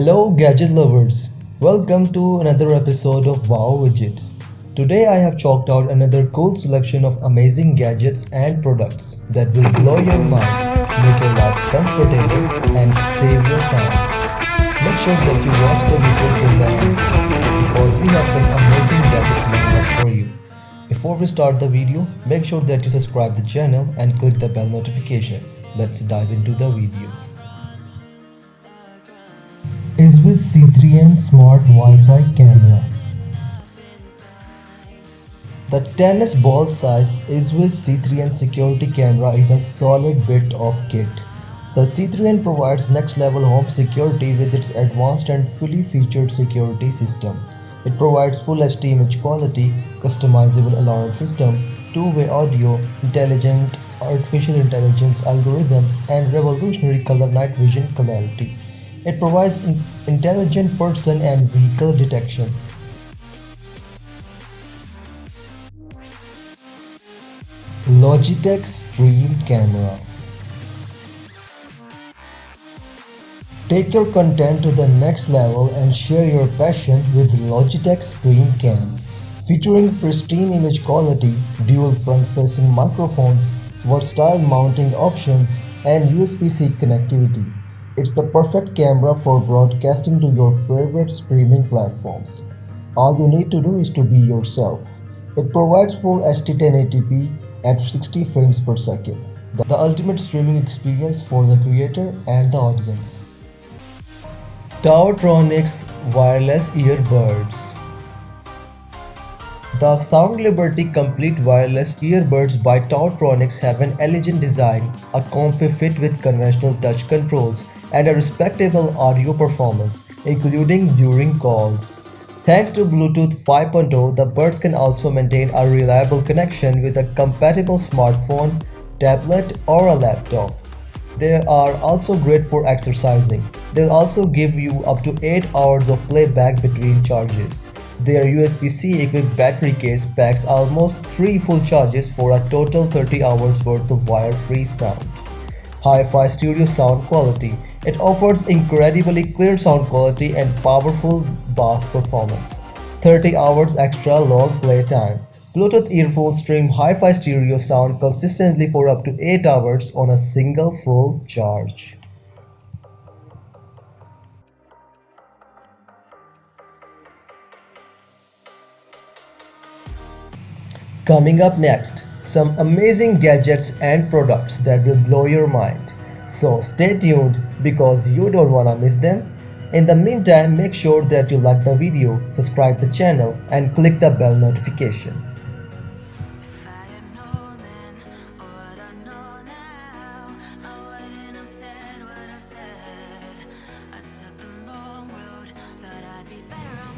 Hello, gadget lovers. Welcome to another episode of Wow Widgets. Today, I have chalked out another cool selection of amazing gadgets and products that will blow your mind, make your life comfortable, and save your time. Make sure that you watch the video till the end because we have some amazing gadgets lined up for you. Before we start the video, make sure that you subscribe the channel and click the bell notification. Let's dive into the video. Is with C3N Smart Wi-Fi Camera. The tennis ball size ISWIS C3N security camera is a solid bit of kit. The C3N provides next level home security with its advanced and fully featured security system. It provides full HD image quality, customizable alarm system, two-way audio, intelligent artificial intelligence algorithms, and revolutionary color night vision clarity. It provides intelligent person and vehicle detection. Logitech Stream Camera. Take your content to the next level and share your passion with Logitech Stream Cam. Featuring pristine image quality, dual front-facing microphones, versatile mounting options, and USB-C connectivity. It's the perfect camera for broadcasting to your favorite streaming platforms. All you need to do is to be yourself. It provides full HD 1080p at 60 frames per second. The ultimate streaming experience for the creator and the audience. Taotronics Wireless Earbuds. The Sound Liberty Complete Wireless Earbuds by Taotronics have an elegant design, a comfy fit with conventional touch controls, and a respectable audio performance, including during calls. Thanks to Bluetooth 5.0, the buds can also maintain a reliable connection with a compatible smartphone, tablet, or a laptop. They are also great for exercising. They'll also give you up to 8 hours of playback between charges. Their USB-C equipped battery case packs almost 3 full charges for a total 30 hours worth of wire-free sound. Hi-Fi stereo sound quality. It offers incredibly clear sound quality and powerful bass performance. 30 hours extra long play time. Bluetooth earphones stream hi-fi stereo sound consistently for up to 8 hours on a single full charge. Coming up next, some amazing gadgets and products that will blow your mind. So stay tuned because you don't wanna miss them. In the meantime, make sure that you like the video, subscribe the channel, and click the bell notification.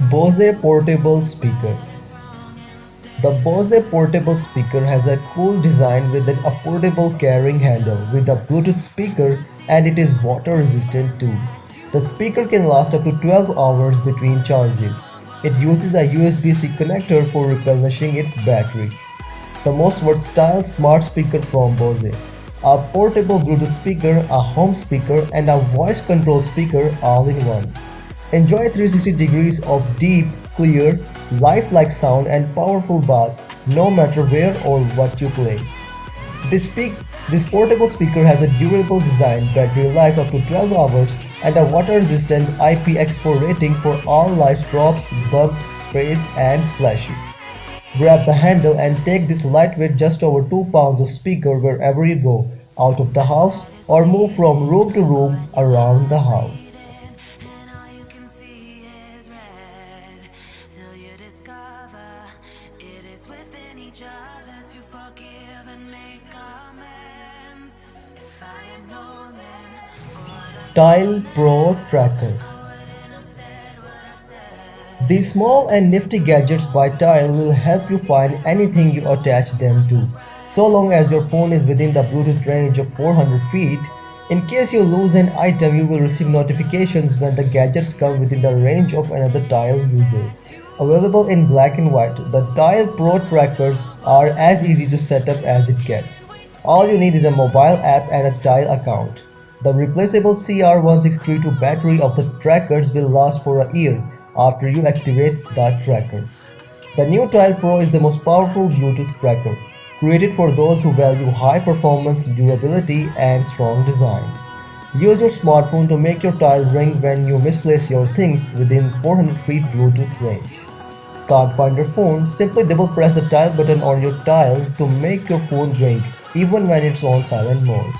Bose Portable Speaker. The Bose portable speaker has a cool design with an affordable carrying handle with a Bluetooth speaker, and it is water resistant too. The speaker can last up to 12 hours between charges. It uses a USB-C connector for replenishing its battery. The most versatile smart speaker from Bose. A portable Bluetooth speaker, a home speaker, and a voice control speaker all in one. Enjoy 360 degrees of deep, clear, lifelike sound and powerful bass no matter where or what you play. This portable speaker has a durable design, battery life up to 12 hours, and a water-resistant IPX4 rating for all life drops, bumps, sprays, and splashes. Grab the handle and take this lightweight just over 2 pounds of speaker wherever you go, out of the house, or move from room to room around the house. Tile Pro Tracker. These small and nifty gadgets by Tile will help you find anything you attach them to, so long as your phone is within the Bluetooth range of 400 feet. In case you lose an item, you will receive notifications when the gadgets come within the range of another Tile user. Available in black and white, the Tile Pro Trackers are as easy to set up as it gets. All you need is a mobile app and a Tile account. The replaceable CR1632 battery of the trackers will last for a year after you activate the tracker. The new Tile Pro is the most powerful Bluetooth tracker, created for those who value high performance, durability, and strong design. Use your smartphone to make your tile ring when you misplace your things within 400 feet Bluetooth range. Can't find your phone? Simply double press the tile button on your tile to make your phone ring even when it's on silent mode.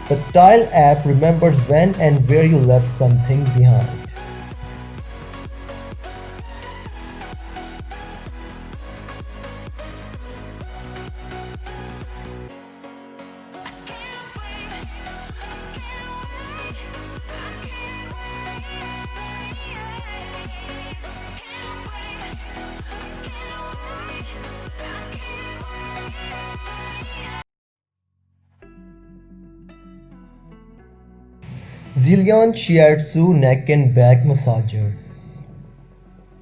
The Tile app remembers when and where you left something behind. Zillion Shiatsu Neck and Back Massager.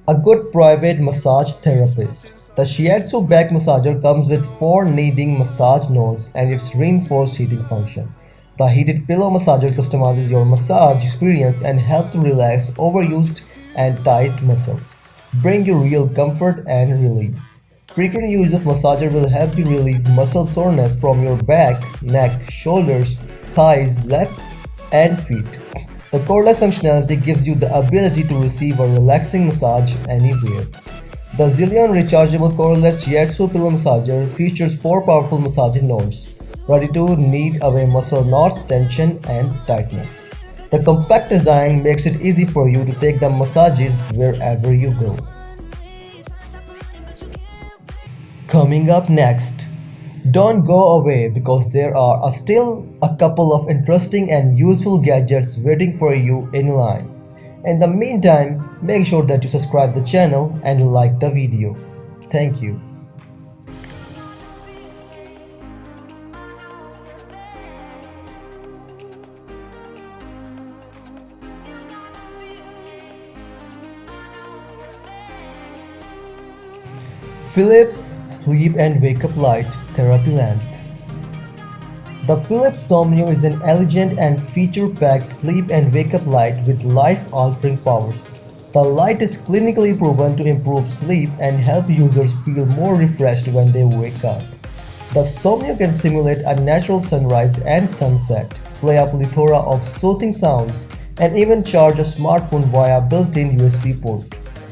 A good private massage therapist. The Shiatsu back massager comes with 4 kneading massage nodes and its reinforced heating function. The heated pillow massager customizes your massage experience and helps to relax overused and tight muscles. Bring you real comfort and relief. Frequent use of massager will help you relieve muscle soreness from your back, neck, shoulders, thighs, left and feet. The cordless functionality gives you the ability to receive a relaxing massage anywhere. The Zillion rechargeable cordless Shiatsu pillow massager features 4 powerful massaging nodes, ready to knead away muscle knots, tension, and tightness. The compact design makes it easy for you to take the massages wherever you go. Coming up next, don't go away because there are still a couple of interesting and useful gadgets waiting for you in line. In the meantime, make sure that you subscribe the channel and like the video. Thank you. Philips Sleep and Wake Up Light Therapy Lamp. The Philips Somnio is an elegant and feature-packed sleep and wake-up light with life-altering powers. The light is clinically proven to improve sleep and help users feel more refreshed when they wake up. The Somnio can simulate a natural sunrise and sunset, play a plethora of soothing sounds, and even charge a smartphone via built-in USB port.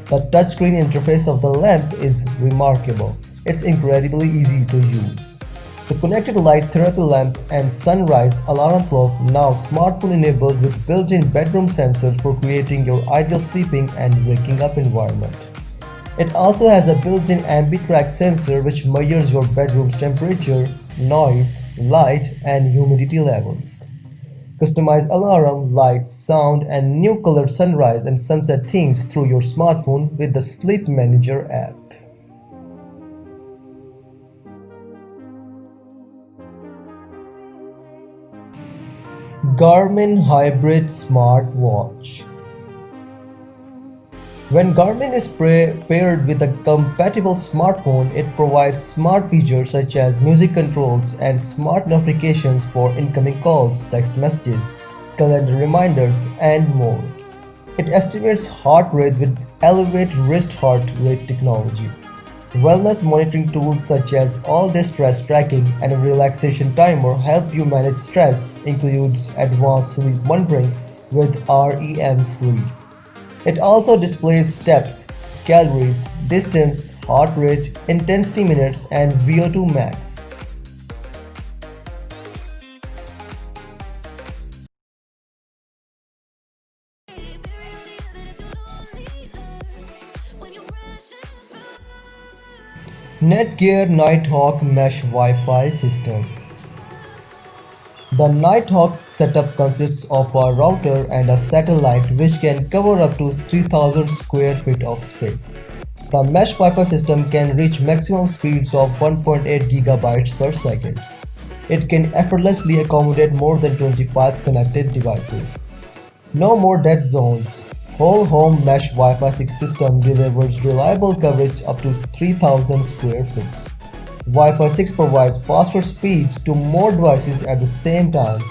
The touchscreen interface of the lamp is remarkable. It's incredibly easy to use. The connected light therapy lamp and sunrise alarm clock, now smartphone enabled with built-in bedroom sensors for creating your ideal sleeping and waking up environment. It also has a built-in Ambitrack sensor which measures your bedroom's temperature, noise, light, and humidity levels. Customize alarm, lights, sound, and new colored sunrise and sunset themes through your smartphone with the Sleep Manager app. Garmin Hybrid Smartwatch. When Garmin is paired with a compatible smartphone, it provides smart features such as music controls and smart notifications for incoming calls, text messages, calendar reminders, and more. It estimates heart rate with Elevate wrist heart rate technology. Wellness monitoring tools such as all-day stress tracking and a relaxation timer help you manage stress, includes advanced sleep monitoring with REM sleep. It also displays steps, calories, distance, heart rate, intensity minutes, and VO2 max. Netgear Nighthawk Mesh Wi-Fi System. The Nighthawk setup consists of a router and a satellite which can cover up to 3000 square feet of space. The mesh Wi-Fi system can reach maximum speeds of 1.8 gigabytes per second. It can effortlessly accommodate more than 25 connected devices. No more dead zones. Whole home mesh Wi-Fi 6 system delivers reliable coverage up to 3000 square feet. Wi-Fi 6 provides faster speed to more devices at the same time,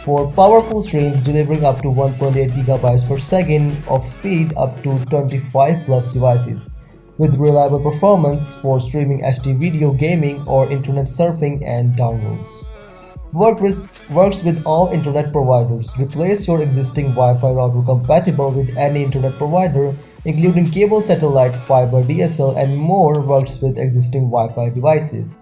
for powerful streams delivering up to 1.8 gigabytes per second of speed up to 25 plus devices, with reliable performance for streaming HD video gaming or internet surfing and downloads. Works with all internet providers. Replace your existing Wi-Fi router compatible with any internet provider, including cable, satellite, fiber, DSL, and more. Works with existing Wi-Fi devices.